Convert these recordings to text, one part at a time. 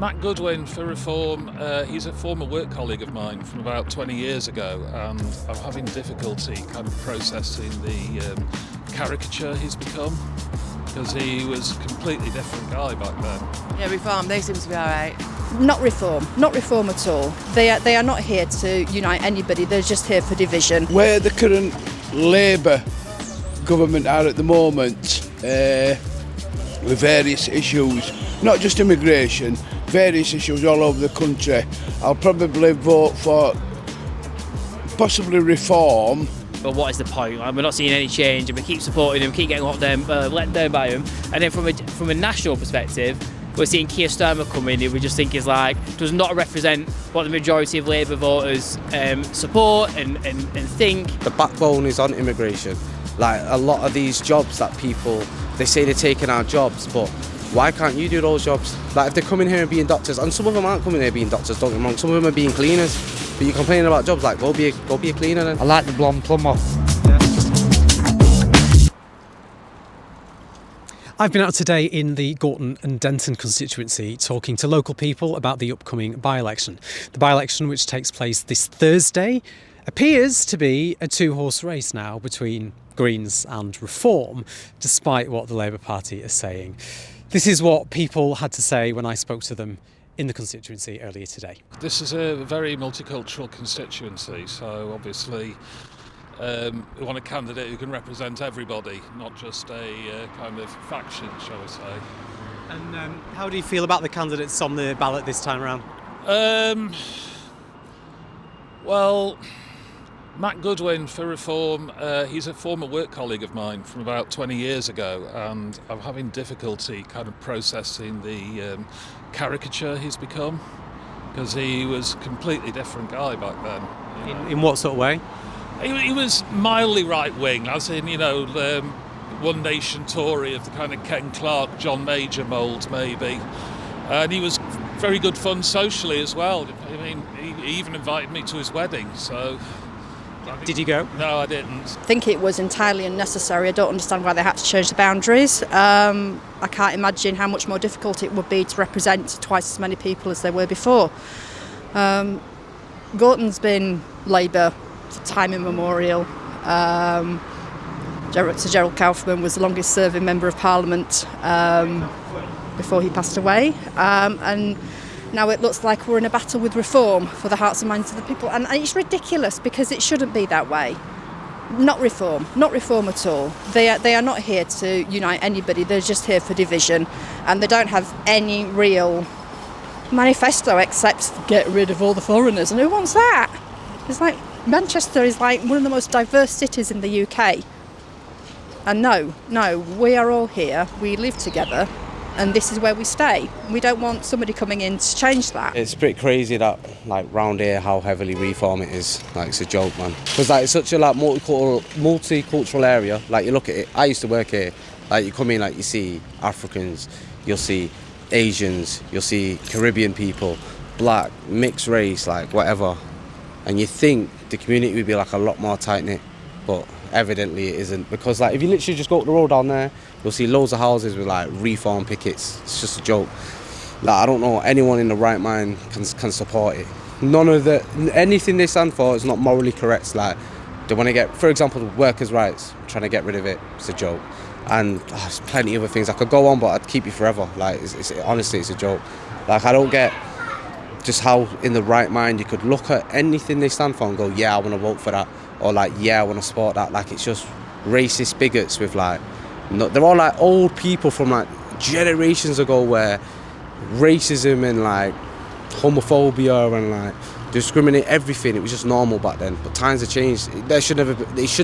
Matt Goodwin for Reform, he's a former work colleague of mine from about 20 years ago, and I'm having difficulty kind of processing the caricature he's become, because he was a completely different guy back then. Yeah, Reform, they seem to be all right. Not reform at all. They are not here to unite anybody, they're just here for division. Where the current Labour government are at the moment, with various issues, not just immigration, various issues all over the country, I'll probably vote for possibly Reform. But what is the point? We're not seeing any change, and we keep supporting them, keep getting let down by them. And then from a national perspective, we're seeing Keir Starmer come in, who we just think is does not represent what the majority of Labour voters support and think. The backbone is on immigration. A lot of these jobs that people, they say they're taking our jobs, but why can't you do those jobs? If they're coming here and being doctors, and some of them aren't coming here being doctors, don't get me wrong, some of them are being cleaners, but you're complaining about jobs, go be a cleaner then. I like the blonde plumber. I've been out today in the Gorton and Denton constituency talking to local people about the upcoming by-election. The by-election, which takes place this Thursday, appears to be a two-horse race now between Greens and Reform, despite what the Labour Party is saying. This is what people had to say when I spoke to them in the constituency earlier today. This is a very multicultural constituency, so obviously we want a candidate who can represent everybody, not just a kind of faction, shall we say. And how do you feel about the candidates on the ballot this time around? Well, Matt Goodwin for Reform, he's a former work colleague of mine from about 20 years ago, and I'm having difficulty kind of processing the caricature he's become, because he was a completely different guy back then. In what sort of way? He was mildly right-wing, as in, One Nation Tory of the kind of Ken Clarke, John Major mould, maybe. And he was very good fun socially as well. I mean, he even invited me to his wedding, so... Did you go? No, I didn't. I think it was entirely unnecessary. I don't understand why they had to change the boundaries. I can't imagine how much more difficult it would be to represent twice as many people as there were before. Gorton's been Labour for time immemorial. Sir Gerald Kaufman was the longest serving Member of Parliament before he passed away. And now it looks like we're in a battle with Reform for the hearts and minds of the people. And it's ridiculous, because it shouldn't be that way. Not reform at all. They are not here to unite anybody, they're just here for division. And they don't have any real manifesto except get rid of all the foreigners. And who wants that? It's Manchester is one of the most diverse cities in the UK. And no, we are all here, we live together, and this is where we stay. We don't want somebody coming in to change that. It's pretty crazy that, round here, how heavily Reform it is. It's a joke, man. Because, it's such a, multicultural area. You look at it, I used to work here. You come in, you see Africans, you'll see Asians, you'll see Caribbean people, black, mixed race, whatever. And you think the community would be, a lot more tight-knit, but evidently it isn't. Because, if you literally just go up the road down there, you'll see loads of houses with Reform pickets. It's just a joke. I don't know anyone in the right mind can support it. Anything they stand for is not morally correct. They want to get, for example, workers' rights, trying to get rid of it. It's a joke. And there's plenty of other things. I could go on, but I'd keep you forever. Honestly, it's a joke. I don't get just how in the right mind you could look at anything they stand for and go, yeah, I want to vote for that. Or yeah, I want to support that. It's just racist bigots with they're all old people from generations ago, where racism and homophobia and discriminate everything, it was just normal back then. But times have changed. It should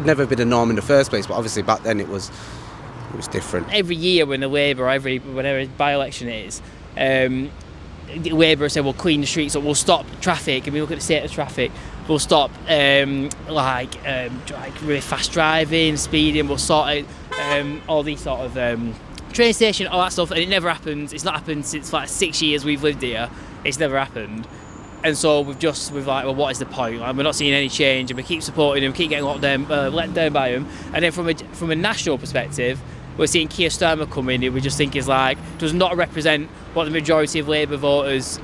never have been a norm in the first place, but obviously back then it was different. Every year when the Labour, whenever by-election is, Labour say we'll clean the streets up, we'll stop traffic, and we look at the state of traffic, we'll stop really fast driving, speeding, we'll sort out all these sort of train station, all that stuff, and it never happens. It's not happened since 6 years we've lived here. It's never happened. And so we've well, what is the point? We're not seeing any change, and we keep supporting them, keep getting let down by them. And then from a national perspective, we're seeing Keir Starmer come in, who we just think is like does not represent what the majority of Labour voters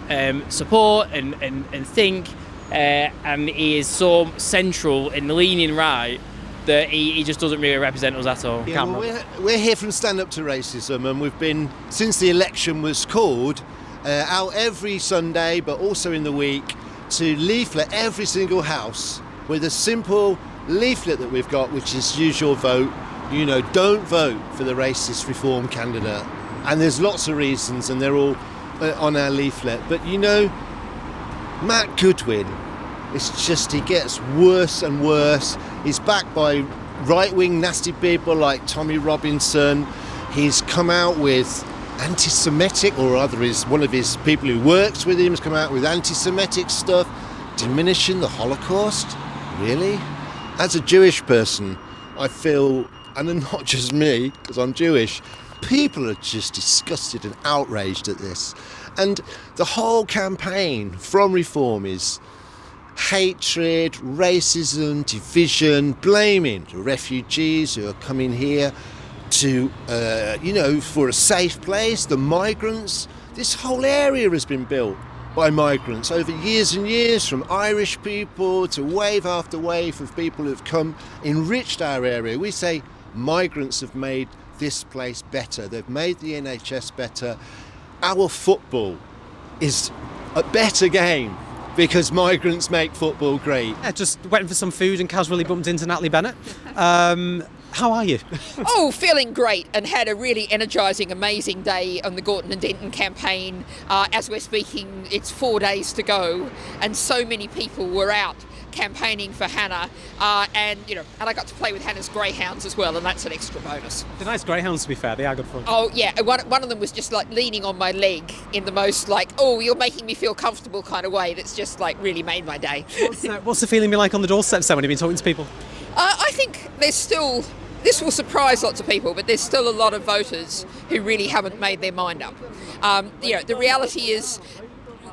support and think, and he is so central in leaning right that he just doesn't really represent us at all. Yeah, well, we're here from Stand Up to Racism, and we've been, since the election was called, out every Sunday, but also in the week, to leaflet every single house with a simple leaflet that we've got, which is use your vote. You know, don't vote for the racist reform candidate. And there's lots of reasons, and they're all on our leaflet. But you know, Matt Goodwin, it's just, he gets worse and worse. He's backed by right-wing nasty people like Tommy Robinson. He's come out with anti-Semitic, or rather one of his people who works with him has come out with anti-Semitic stuff, diminishing the Holocaust. Really? As a Jewish person, I feel, and not just me, because I'm Jewish, people are just disgusted and outraged at this. And the whole campaign from Reform is hatred, racism, division, blaming the refugees who are coming here to, for a safe place, the migrants. This whole area has been built by migrants over years and years, from Irish people to wave after wave of people who have come, enriched our area. We say migrants have made this place better. They've made the NHS better. Our football is a better game because migrants make football great. Yeah, just went for some food and casually bumped into Natalie Bennett. How are you? Oh, feeling great, and had a really energising, amazing day on the Gorton and Denton campaign. As we're speaking, it's 4 days to go, and so many people were out campaigning for Hannah, and I got to play with Hannah's greyhounds as well, and that's an extra bonus. They're nice greyhounds, to be fair. They are good fun. Oh yeah, one of them was just like leaning on my leg in the most like, oh, you're making me feel comfortable kind of way. That's just like really made my day. What's the feeling been like on the doorsteps then when you've been talking to people? I think there's still. This will surprise lots of people, but there's still a lot of voters who really haven't made their mind up. The reality is,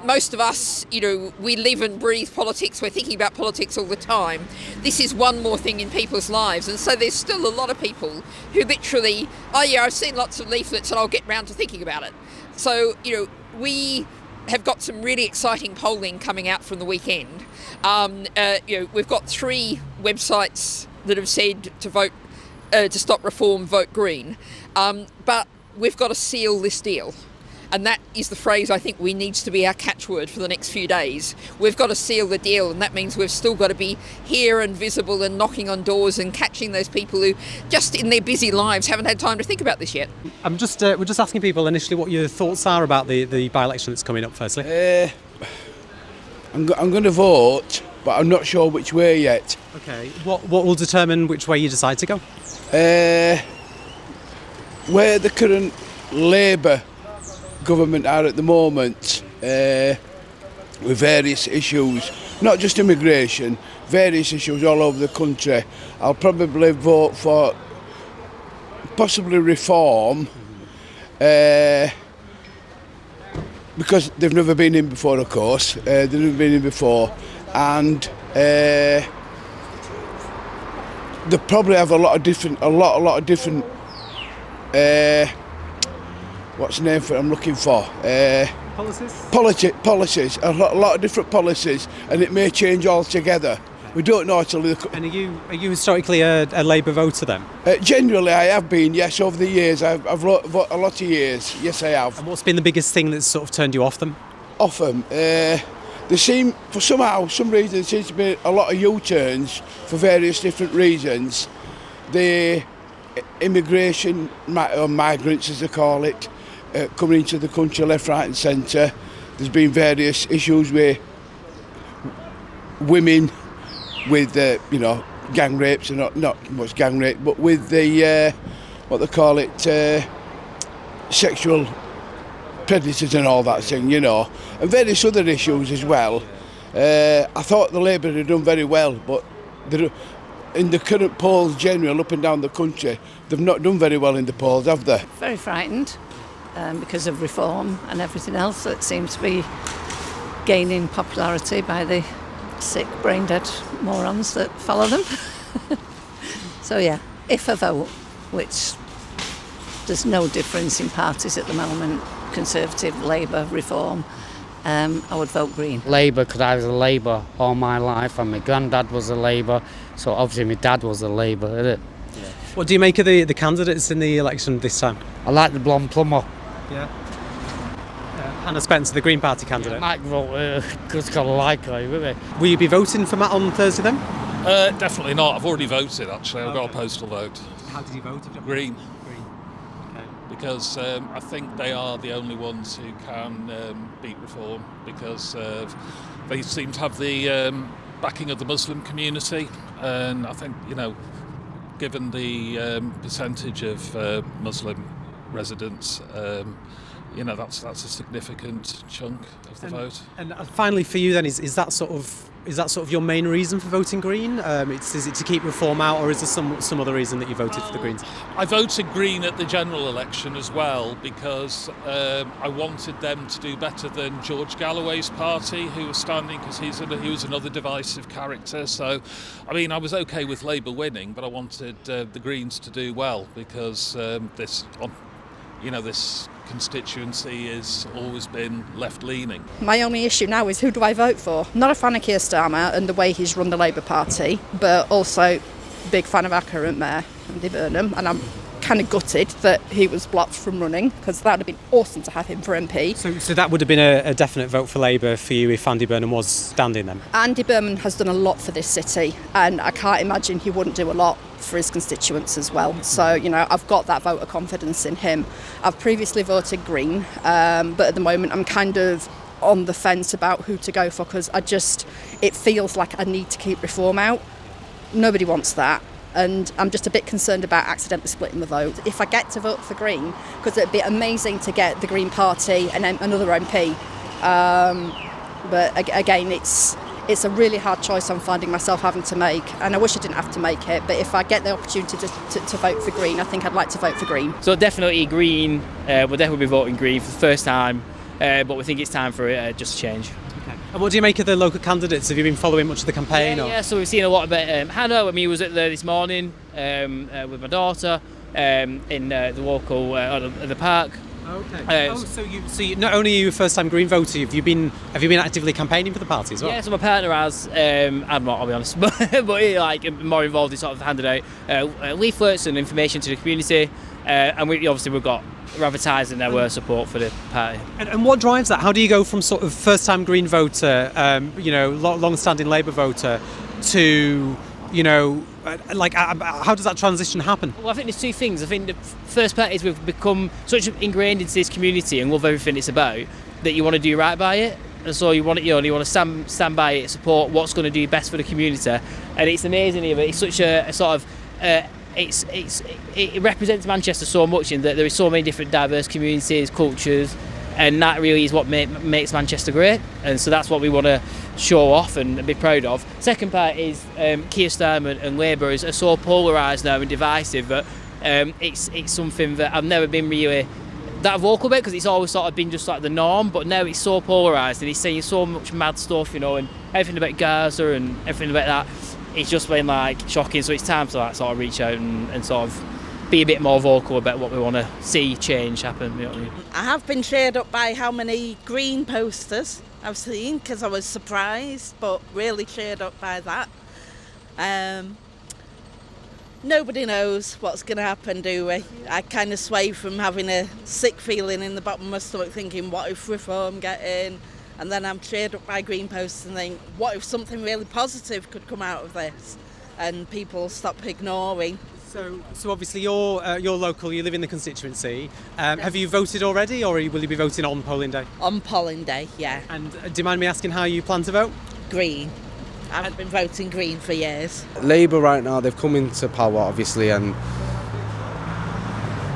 most of us, we live and breathe politics. We're thinking about politics all the time. This is one more thing in people's lives. And so there's still a lot of people who literally, I've seen lots of leaflets and I'll get round to thinking about it. So, we have got some really exciting polling coming out from the weekend. We've got 3 websites that have said to vote, to stop reform, vote Green. But we've got to seal this deal. And that is the phrase I think needs to be our catchword for the next few days. We've got to seal the deal, and that means we've still got to be here and visible and knocking on doors and catching those people who just in their busy lives haven't had time to think about this yet. We're just asking people initially what your thoughts are about the by-election that's coming up firstly. I'm going to vote, but I'm not sure which way yet. Okay. What will determine which way you decide to go? Where the current Labour government are at the moment, with various issues, not just immigration, various issues all over the country, I'll probably vote for possibly Reform, because they've never been in before, of course. They've never been in before, and they probably have a lot of different. What's the name for it I'm looking for? Policies. A lot of different policies, and it may change altogether. We don't know until the... And are you historically a Labour voter then? Generally, I have been. Yes, over the years, I've voted a lot of years. Yes, I have. And what's been the biggest thing that's sort of turned you off them? Off them. There seem, for some reason, there seems to be a lot of U-turns for various different reasons. The immigration, or migrants as they call it, coming into the country left, right and centre. There's been various issues with women with, gang rapes, and not much gang rape, but with the, what they call it, sexual predators and all that thing, and various other issues as well. I thought the Labour had done very well, but in the current polls general up and down the country, they've not done very well in the polls, have they? Very frightened because of reform and everything else that seems to be gaining popularity by the sick, brain-dead morons that follow them. So yeah, if I vote, which there's no difference in parties at the moment, Conservative, Labour, Reform. I would vote Green. Labour, because I was a Labour all my life, and my granddad was a Labour, so obviously my dad was a Labour, isn't it? Yeah. What do you make of the candidates in the election this time? I like the blonde plumber. Yeah. Hannah Spencer, the Green Party candidate. I might vote because I like her, wouldn't I? Will you be voting for Matt on Thursday then? Definitely not. I've already voted, actually. I've got a postal vote. How did you vote? Green. Green. Okay. Because I think they are the only ones who can beat reform, because they seem to have the backing of the Muslim community, and I think, given the percentage of Muslim residents, that's a significant chunk of the vote. And finally, for you then, is that sort of your main reason for voting Green? Is it to keep reform out, or is there some other reason that you voted for the Greens? I voted Green at the general election as well, because I wanted them to do better than George Galloway's party, who was standing, because he was another divisive character. So, I was okay with Labour winning, but I wanted the Greens to do well, because this constituency has always been left-leaning. My only issue now is, who do I vote for? Not a fan of Keir Starmer and the way he's run the Labour Party, but also big fan of our current mayor, Andy Burnham, and I'm kind of gutted that he was blocked from running, because that would have been awesome to have him for MP. So that would have been a definite vote for Labour for you if Andy Burnham was standing then? Andy Burnham has done a lot for this city, and I can't imagine he wouldn't do a lot for his constituents as well. So, I've got that vote of confidence in him. I've previously voted Green, but at the moment I'm kind of on the fence about who to go for, because it feels like I need to keep reform out. Nobody wants that. And I'm just a bit concerned about accidentally splitting the vote. If I get to vote for Green, because it'd be amazing to get the Green Party and another MP. But again, it's a really hard choice I'm finding myself having to make, and I wish I didn't have to make it, but if I get the opportunity to vote for Green, I think I'd like to vote for Green. So definitely Green, we'll definitely be voting Green for the first time, but we think it's time for it just to change. Okay. And what do you make of the local candidates? Have you been following much of the campaign? Yeah, so we've seen a lot about Hannah. I was at there this morning with my daughter in the local at the park. Okay. So you, not only are you a first-time Green voter, have you been actively campaigning for the party as well? Yeah, so my partner has. I'm not, I'll be honest, but he more involved in sort of handing out leaflets and information to the community, and we've got advertising our support for the party. And what drives that? How do you go from sort of first-time Green voter, long-standing Labour voter, to how does that transition happen? Well, I think there's two things. I think the first part is we've become such ingrained into this community and love everything it's about that you want to do right by it, and so you want to stand by it, support what's going to do best for the community, and it's amazing here. But it's such a sort of it represents Manchester so much in that there are so many different diverse communities, cultures, and that really is what makes Manchester great, and so that's what we want to show off and be proud of. Second part is Keir Starmer and Labour are so polarised now and divisive that it's something that I've never been really that vocal about, because it's always sort of been just like the norm, but now it's so polarised and he's saying so much mad stuff, and everything about Gaza and everything about that. It's just been shocking, so it's time to sort of reach out and sort of be a bit more vocal about what we want to see change happen. You know what I mean? I have been cheered up by how many Green posters I've seen, because I was surprised, but really cheered up by that. Nobody knows what's going to happen, do we? I kind of sway from having a sick feeling in the bottom of my stomach, thinking, what if reform get in? And then I'm cheered up by Green posters and think, what if something really positive could come out of this? And people stop ignoring. So obviously you're local, you live in the constituency. Have you voted already, or will you be voting on polling day? On polling day, yeah. And do you mind me asking how you plan to vote? Green. I've been voting Green for years. Labour right now, they've come into power obviously, and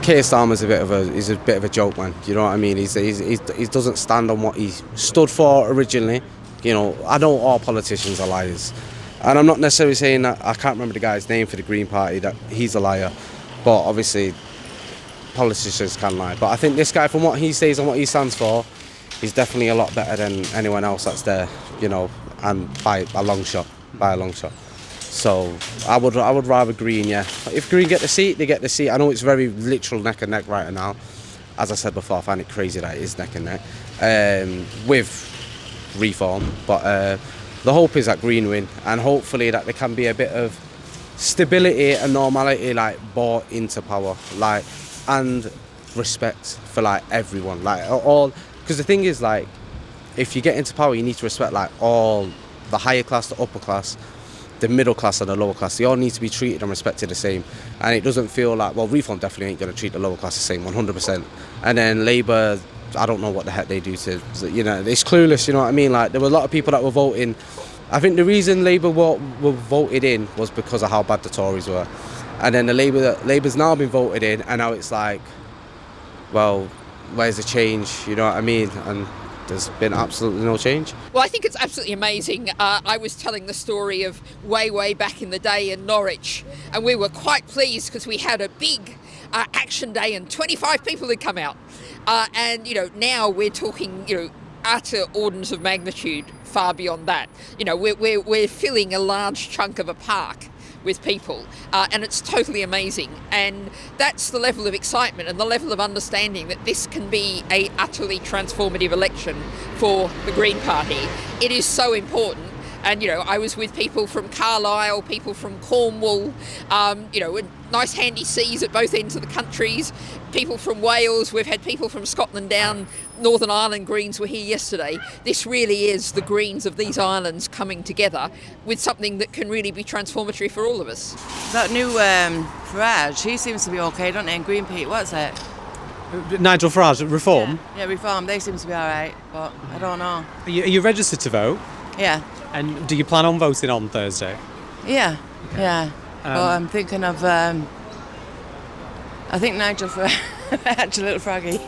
Keir Starmer's a bit of a joke, man. You know what I mean? He doesn't stand on what he stood for originally. I know all politicians are liars. And I'm not necessarily saying that, I can't remember the guy's name for the Green Party, that he's a liar. But obviously, politicians can lie. But I think this guy, from what he says and what he stands for, he's definitely a lot better than anyone else that's there, and by a long shot. So I would rather Green, yeah. If Green get the seat, they get the seat. I know it's very literal neck and neck right now. As I said before, I find it crazy that it is neck and neck with Reform. But the hope is that Green win, and hopefully that there can be a bit of stability and normality, like, brought into power, like, and respect for, like, everyone, like, all. Because the thing is, like, if you get into power, you need to respect, like, all the higher class, the upper class, the middle class and the lower class. They all need to be treated and respected the same. And it doesn't feel like, well, Reform definitely ain't going to treat the lower class the same, 100%. And then Labour, I don't know what the heck they do to, you know, it's clueless, you know what I mean? Like, there were a lot of people that were voting. I think the reason Labour were voted in was because of how bad the Tories were. And then Labour's now been voted in, and now it's like, well, where's the change, you know what I mean? And there's been absolutely no change. Well, I think it's absolutely amazing. I was telling the story of way back in the day in Norwich, and we were quite pleased because we had a big action day and 25 people had come out. And, you know, now we're talking, you know, utter orders of magnitude far beyond that. You know, we're filling a large chunk of a park with people, and it's totally amazing. And that's the level of excitement and the level of understanding that this can be a utterly transformative election for the Green Party. It is so important. And, you know, I was with people from Carlisle, people from Cornwall, you know, nice handy seas at both ends of the countries, people from Wales, we've had people from Scotland down, Northern Ireland Greens were here yesterday. This really is the Greens of these islands coming together with something that can really be transformatory for all of us. That new Farage, he seems to be okay, don't he? And Green Pete, what's it? Nigel Farage, Reform? Yeah, Reform, they seem to be all right, but I don't know. Are you registered to vote? Yeah. And do you plan on voting on Thursday? Yeah, yeah. Well, I'm thinking of, I think Nigel Farage, a little froggy.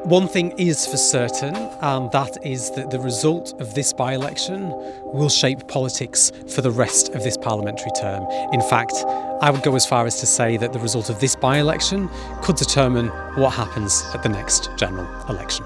One thing is for certain, and that is that the result of this by-election will shape politics for the rest of this parliamentary term. In fact, I would go as far as to say that the result of this by-election could determine what happens at the next general election.